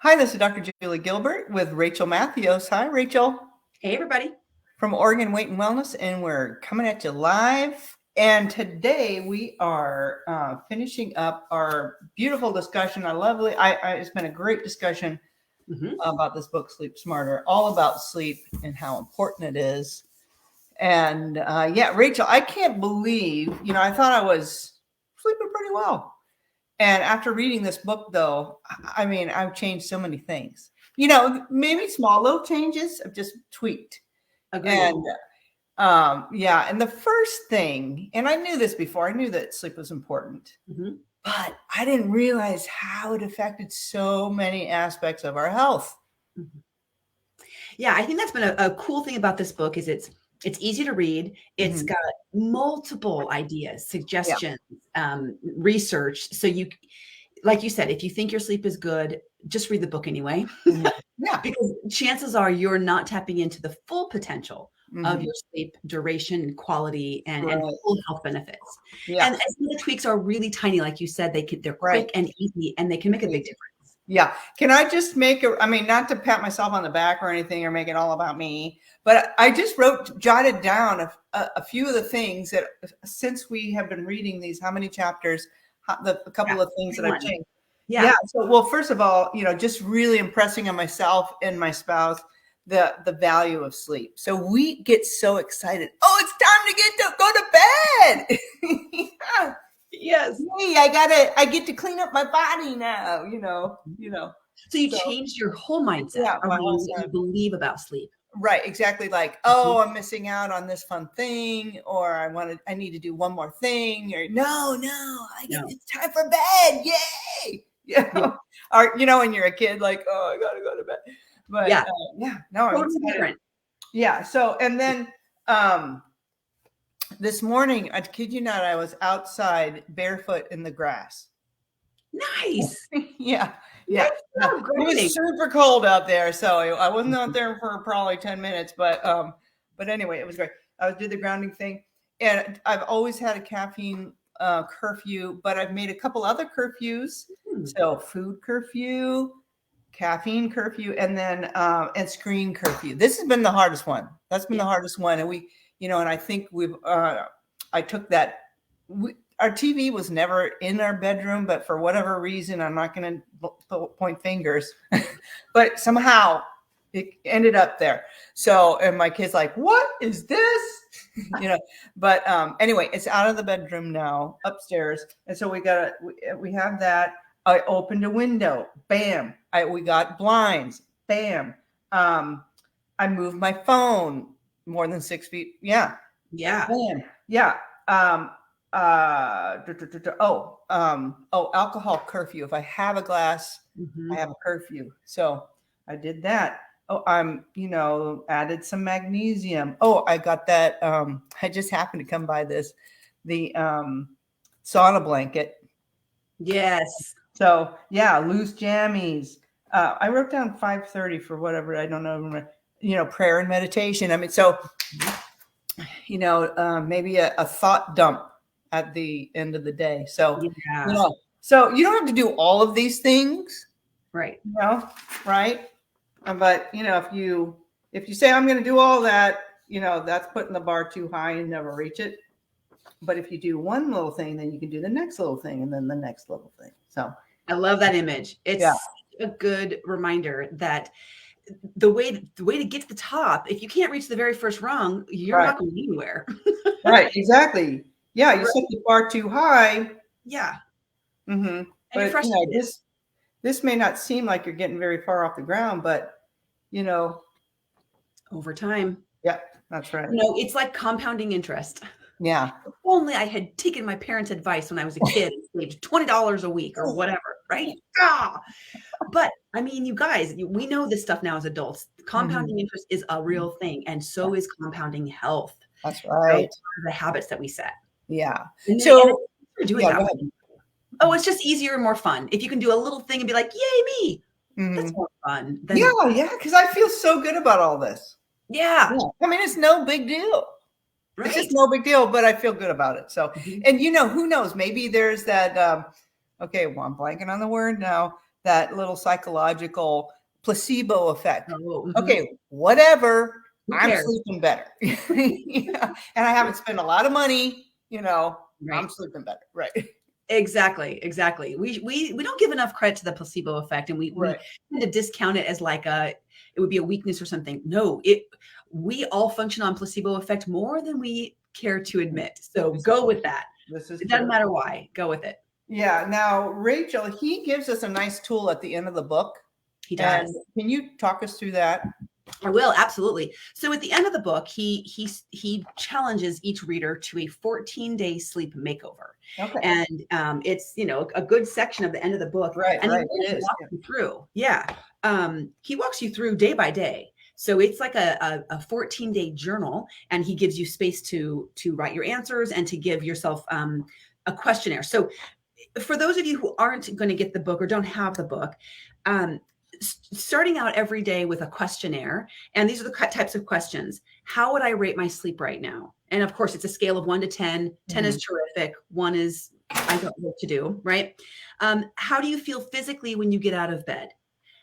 Hi, this is Dr. Julie Gilbert with Rachel Matthews. Hi, Rachel. Hey, everybody. From Oregon Weight and Wellness, and we're coming at you live. And today we are finishing up our beautiful discussion. It's been a great discussion about this book, Sleep Smarter, all about sleep and how important it is. And Rachel, I can't believe, I thought I was sleeping pretty well. And after reading this book, though, I mean, I've changed so many things. Maybe small little changes I've just tweaked. Agreed. And and the first thing, and I knew this before, I knew that sleep was important, but I didn't realize how it affected so many aspects of our health. Yeah, I think that's been a cool thing about this book is it's easy to read. It's got multiple ideas, suggestions, research. So like you said, if you think your sleep is good, just read the book anyway. Yeah. Because chances are you're not tapping into the full potential of your sleep duration and quality and full health benefits. Yeah. And some of the tweaks are really tiny. Like you said, they're quick and easy, and they can make a big difference. Yeah. Can I just not to pat myself on the back or anything or make it all about me, but I just jotted down a few of the things that since we have been reading these, how many chapters, a couple of things that I've changed. Yeah. So, well, first of all, just really impressing on myself and my spouse, the value of sleep. So we get so excited. Oh, it's time to go to bed. Yeah. Yes. Hey, I get to clean up my body now, So you changed your whole mindset around what you believe about sleep. Right. Exactly. Like, oh, I'm missing out on this fun thing, or I need to do one more thing, or no, it's time for bed. Yay. Yeah. Or, when you're a kid, like, oh, I got to go to bed. But I'm excited. Yeah. So, and then, this morning, I kid you not, I was outside barefoot in the grass. Nice. Yeah. It was super cold out there, so I wasn't out there for probably 10 minutes, but anyway, it was great. I did the grounding thing, and I've always had a caffeine curfew, but I've made a couple other curfews. So food curfew, caffeine curfew, and then and screen curfew. This has been the hardest one. That's been the hardest one, and we. And I think I took that. Our TV was never in our bedroom, but for whatever reason, I'm not going to point fingers, but somehow it ended up there. So, and my kid's like, what is this? But anyway, it's out of the bedroom now, upstairs. And so we have that. I opened a window. Bam. We got blinds. Bam. I moved my phone more than 6 feet. Yeah. Man. Yeah. Alcohol curfew. If I have a glass, I have a curfew. So I did that. Oh, added some magnesium. Oh, I got that. I just happened to come by the sauna blanket. Yes. So loose jammies. I wrote down 5:30 for whatever. I don't know. Prayer and meditation. I mean, so, maybe a thought dump at the end of the day. So, so you don't have to do all of these things. Right. Right. But, if you say, I'm going to do all that, that's putting the bar too high and never reach it. But if you do one little thing, then you can do the next little thing and then the next little thing. So I love that image. It's a good reminder that the way to get to the top, if you can't reach the very first rung, you're not going anywhere. Right. Exactly. Yeah. You set the bar too high. Yeah. Mm-hmm. But this may not seem like you're getting very far off the ground, but over time. Yeah, that's right. It's like compounding interest. Yeah. If only I had taken my parents' advice when I was a kid and saved $20 a week or whatever, right? But I mean, you guys, we know this stuff now as adults. Compounding interest is a real thing, and so is compounding health. That's right. So the habits that we set. Yeah. So doing that. Oh, it's just easier and more fun. If you can do a little thing and be like, "Yay, me!" That's more fun. Because I feel so good about all this. Yeah. I mean, it's no big deal. Right. It's just no big deal, but I feel good about it. So, and who knows? Maybe there's that. Okay, well, I'm blanking on the word now. that little psychological placebo effect. Oh, okay, whatever, Who I'm cares? sleeping better. Yeah. And I haven't spent a lot of money, I'm Right. sleeping better. Right. Exactly. We don't give enough credit to the placebo effect, and we Right. tend to discount it as like it would be a weakness or something. No, we all function on placebo effect more than we care to admit. So go with that. This is It doesn't true. matter why. Go with it. Yeah. Now, Rachel, he gives us a nice tool at the end of the book. He does. And can you talk us through that? I will, absolutely. So at the end of the book, he challenges each reader to a 14-day sleep makeover. Okay. And it's a good section of the end of the book. Right. And Right. he walks you through. Yeah. He walks you through day by day. So it's like a 14-day journal, and he gives you space to write your answers and to give yourself a questionnaire. So for those of you who aren't going to get the book or don't have the book, starting out every day with a questionnaire, and these are the types of questions. How would I rate my sleep right now? And of course, it's a scale of 1 to 10. 10 is terrific. 1 is I don't know what to do, right? How do you feel physically when you get out of bed?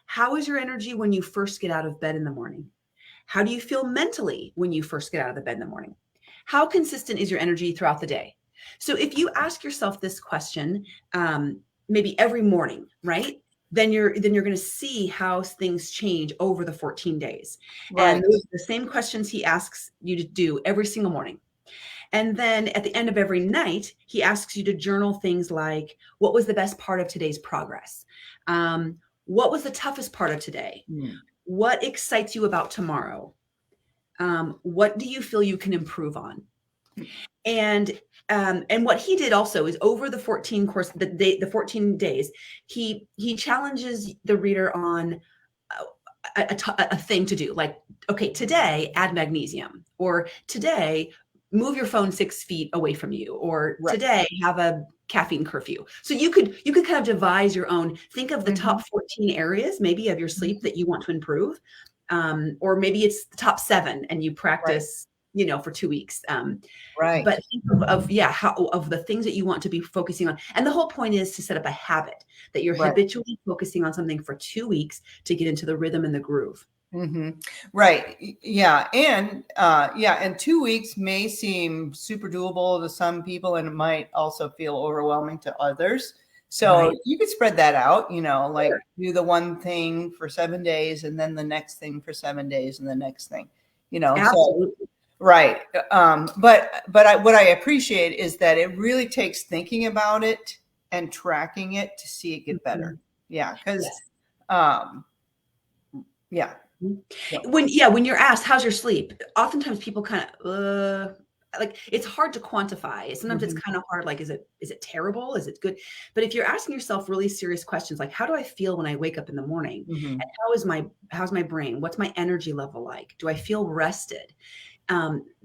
How is your energy when you first get out of bed in the morning? How do you feel mentally when you first get out of the bed in the morning? How consistent is your energy throughout the day? So if you ask yourself this question, maybe every morning, right? Then you're going to see how things change over the 14 days. Right. And those are the same questions he asks you to do every single morning. And then at the end of every night, he asks you to journal things like, what was the best part of today's progress? What was the toughest part of today? What excites you about tomorrow? What do you feel you can improve on? And what he did also is over the 14 days, he challenges the reader on a thing to do. Like, okay, today add magnesium, or today move your phone 6 feet away from you, or today have a caffeine curfew. So you could kind of devise your own. Think of the top 14 areas maybe of your sleep that you want to improve, or maybe it's the top 7 and you practice. For 2 weeks. But think of the things that you want to be focusing on. And the whole point is to set up a habit that you're habitually focusing on something for 2 weeks to get into the rhythm and the groove. Right. Yeah. And 2 weeks may seem super doable to some people, and it might also feel overwhelming to others. So you could spread that out, like do the one thing for 7 days and then the next thing for 7 days and the next thing, Absolutely. So, right. But what I appreciate is that it really takes thinking about it and tracking it to see it get better. Yeah. Because, when you're asked, how's your sleep? Oftentimes people kind of, like, it's hard to quantify. Sometimes it's kind of hard. Like, is it terrible? Is it good? But if you're asking yourself really serious questions, like, how do I feel when I wake up in the morning? And how's my brain? What's my energy level like? Do I feel rested?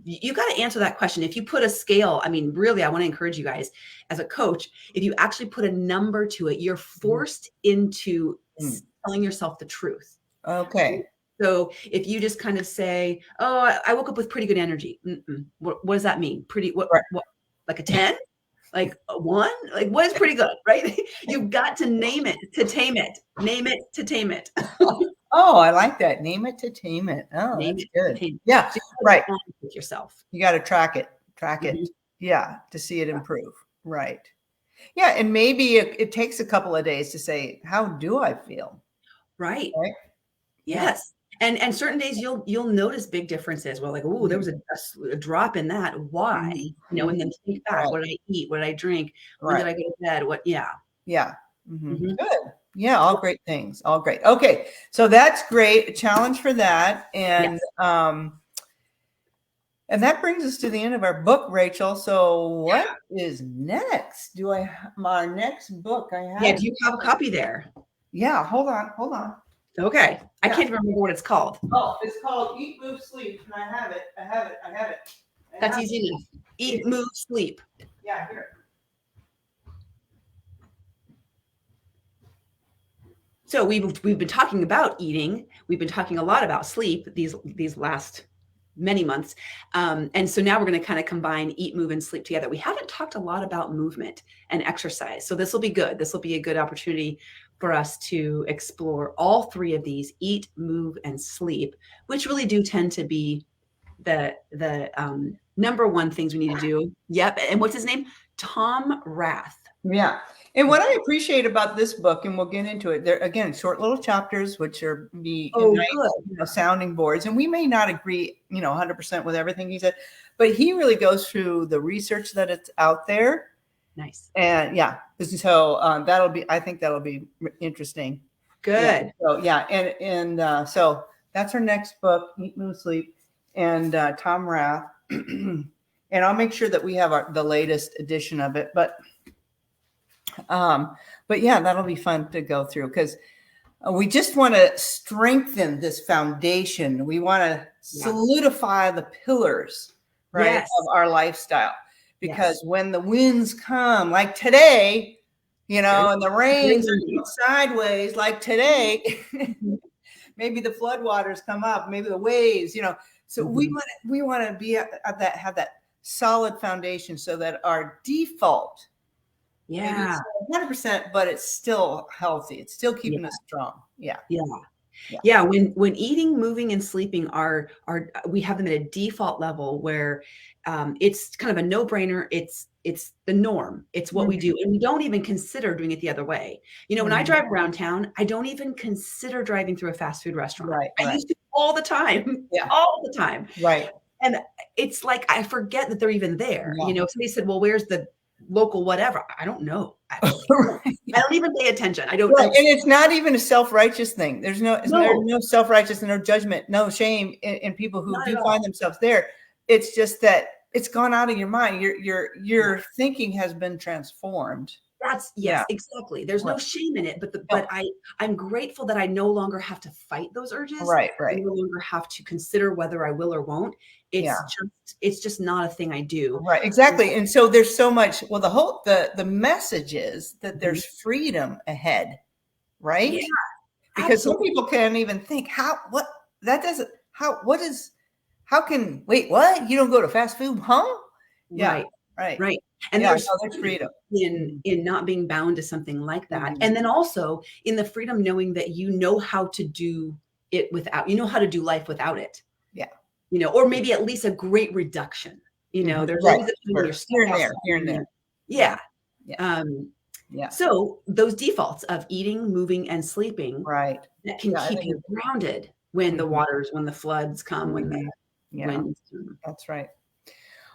You got to answer that question. If you put a scale, I mean, really, I want to encourage you guys as a coach, if you actually put a number to it, you're forced into telling yourself the truth. Okay. So if you just kind of say, oh, I woke up with pretty good energy. What does that mean? Pretty, what, like a 10? Like a 1? Like, what is pretty good, right? You've got to name it to tame it. Name it to tame it. Oh, I like that. Name it to tame it. Oh, that's good. Yeah, so right. With yourself. You got to track it. Yeah, to see it improve. Right. Yeah, and maybe it takes a couple of days to say, how do I feel? Right. Yes. And certain days you'll notice big differences. Well, like, oh, there was a drop in that. Why? And then think back. What did I eat? What did I drink? When did I go to bed? What? Yeah. Yeah. Good. Yeah. All great things. All great. Okay. So that's great. A challenge for that. And, and that brings us to the end of our book, Rachel. So what is next? My next book I have? Yeah. Do you have a copy there? Yeah. Hold on. Okay. I can't remember what it's called. Oh, it's called Eat, Move, Sleep. And I have it. That's easy enough. Eat, Move, Sleep. Yeah, here. So we've been talking about eating. We've been talking a lot about sleep these last many months. And so now we're going to kind of combine eat, move, and sleep together. We haven't talked a lot about movement and exercise. So this will be good. This will be a good opportunity for us to explore all three of these: eat, move, and sleep, which really do tend to be the number one things we need to do. Yep. And what's his name? Tom Rath. Yeah. And what I appreciate about this book, and we'll get into it, there again, short little chapters, which are nice, sounding boards. And we may not agree, 100% with everything he said, but he really goes through the research that it's out there. Nice. And so I think that'll be interesting. Good. So that's our next book, Eat, Move, Sleep, and Tom Rath. And I'll make sure that we have the latest edition of it. But yeah, that'll be fun to go through, because we just want to strengthen this foundation. We want to solidify the pillars, right, of our lifestyle. Because when the winds come, like today, and the rains are sideways, like today, maybe the floodwaters come up, maybe the waves, So we want to be have that solid foundation, so that our default, 100%, but it's still healthy. It's still keeping us strong. Yeah. When eating, moving, and sleeping are we have them at a default level where it's kind of a no-brainer. It's the norm. It's what we do, and we don't even consider doing it the other way. When I drive around town, I don't even consider driving through a fast food restaurant. Right. I used to all the time. All the time. Right. And it's like I forget that they're even there. Somebody said, "Well, where's the local whatever?" I don't know. I don't even pay attention. I don't. Right. And it's not even a self-righteous thing. There's no self-righteous, no judgment, no shame in people who do find themselves there. It's just that it's gone out of your mind. Your thinking has been transformed. That's exactly. There's no shame in it, but I'm grateful that I no longer have to fight those urges. Right. I no longer have to consider whether I will or won't. It's just not a thing I do. Right. Exactly. And so there's so much. Well, the message is that there's freedom ahead, right? Yeah. Because some people can't even think what you don't go to fast food, huh? Yeah. Right. And there's freedom in not being bound to something like that. And then also in the freedom, knowing that how to do it without, how to do life without it. Yeah. Or maybe at least a great reduction. There's always here and there. Yeah. So those defaults of eating, moving, and sleeping, right, that can keep you grounded when when the floods come, when the winds come. That's right.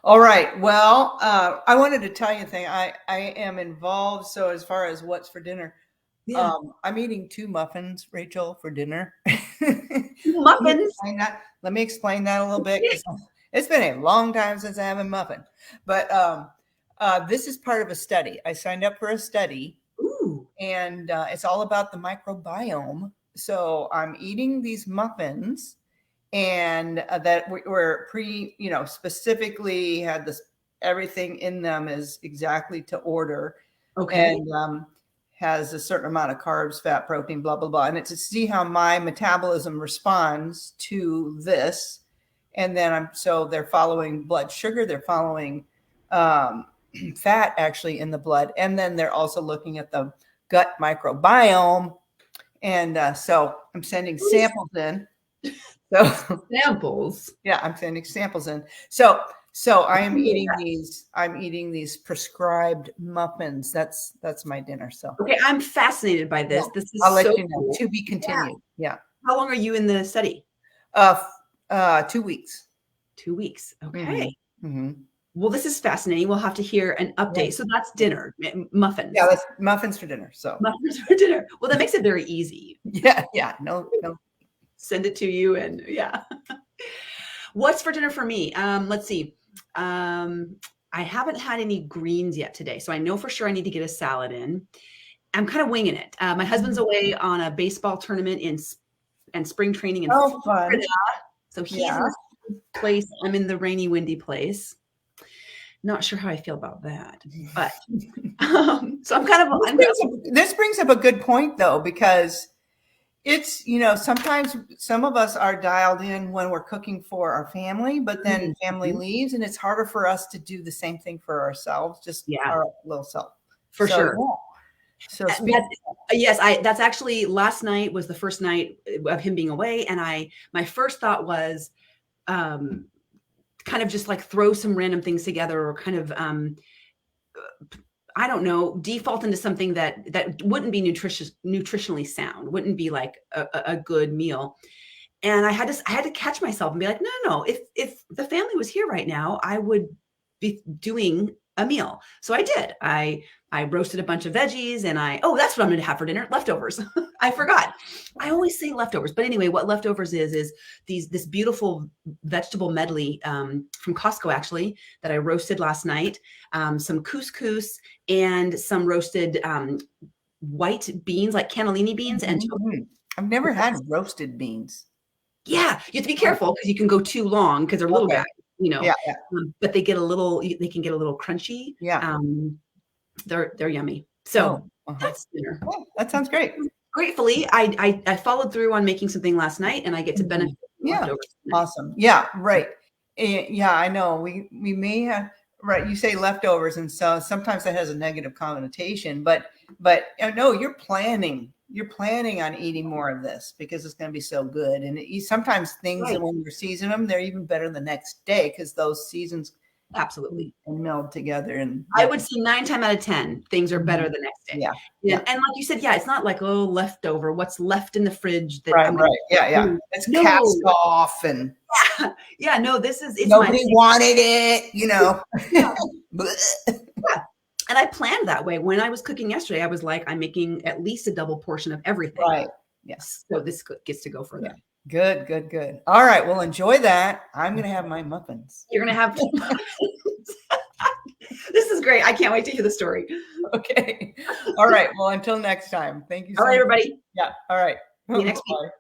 All right. Well, I wanted to tell you a thing. I am involved. So as far as what's for dinner, I'm eating 2 muffins, Rachel, for dinner. Muffins. Let me explain that a little bit. It's been a long time since I have a muffin, but this is part of a study. I signed up for a study. Ooh. And it's all about the microbiome. So I'm eating these muffins, and that were specifically had everything in them is exactly to order. Okay. And has a certain amount of carbs, fat, protein, blah, blah, blah. And it's to see how my metabolism responds to this. And then they're following blood sugar. They're following fat actually in the blood. And then they're also looking at the gut microbiome. And so I'm sending samples in. Samples. Yeah, I'm sending samples in. So I am eating these. I'm eating these prescribed muffins. That's my dinner. So okay, I'm fascinated by this. This is I'll let you know. To be continued. Yeah. How long are you in the study? 2 weeks. 2 weeks. Okay. Mm-hmm. Well, this is fascinating. We'll have to hear an update. So that's dinner, muffins. Yeah, that's muffins for dinner. So muffins for dinner. Well, that makes it very easy. Yeah. No. Send it to you, and What's for dinner for me? Let's see. I haven't had any greens yet today, so I know for sure I need to get a salad in. I'm kind of winging it. My husband's away on a baseball tournament and spring training in Florida. So he's in the place. I'm in the rainy, windy place. Not sure how I feel about that, but so I'm kind of. This brings up a good point, though, because it's, sometimes some of us are dialed in when we're cooking for our family, but then family leaves, and it's harder for us to do the same thing for ourselves, just our little self. For sure. So speaking Yes, that's actually last night was the first night of him being away. And my first thought was kind of just like throw some random things together or kind of, I don't know, default into something that wouldn't be nutritionally sound, wouldn't be like a good meal. And I had to catch myself and be like, no. If the family was here right now, I would be doing a meal. So I did. I roasted a bunch of veggies and that's what I'm going to have for dinner. Leftovers. I forgot. I always say leftovers, but anyway, what leftovers is this beautiful vegetable medley from Costco, actually, that I roasted last night. Some couscous and some roasted white beans, like cannellini beans. And I've never had roasted beans. Yeah, you have to be careful because you can go too long because they're little guys, Yeah. But they can get a little crunchy. Yeah. They're yummy. So that's dinner. Oh, that sounds great. Gratefully, I followed through on making something last night, and I get to benefit. Yeah, awesome. Yeah, right. Yeah, I know. We may have, right. You say leftovers, and so sometimes that has a negative connotation. But no, you're planning on eating more of this because it's going to be so good. And sometimes things, when you season them, they're even better the next day because those seasons absolutely meld together. And I would say 9 times out of 10 things are better the next day. Yeah. And like you said, it's not like leftover. What's left in the fridge? That right. Yeah. It's cast off and no. This is nobody wanted it. Yeah. And I planned that way. When I was cooking yesterday, I was like, I'm making at least a double portion of everything. Right. Yes. So this gets to go further. Yeah. Good. All right. Well, enjoy that. I'm going to have my muffins. You're going to have. This is great. I can't wait to hear the story. Okay. All right. Well, until next time. Thank you so much. All right, everybody. Yeah. All right. See you next week. Bye.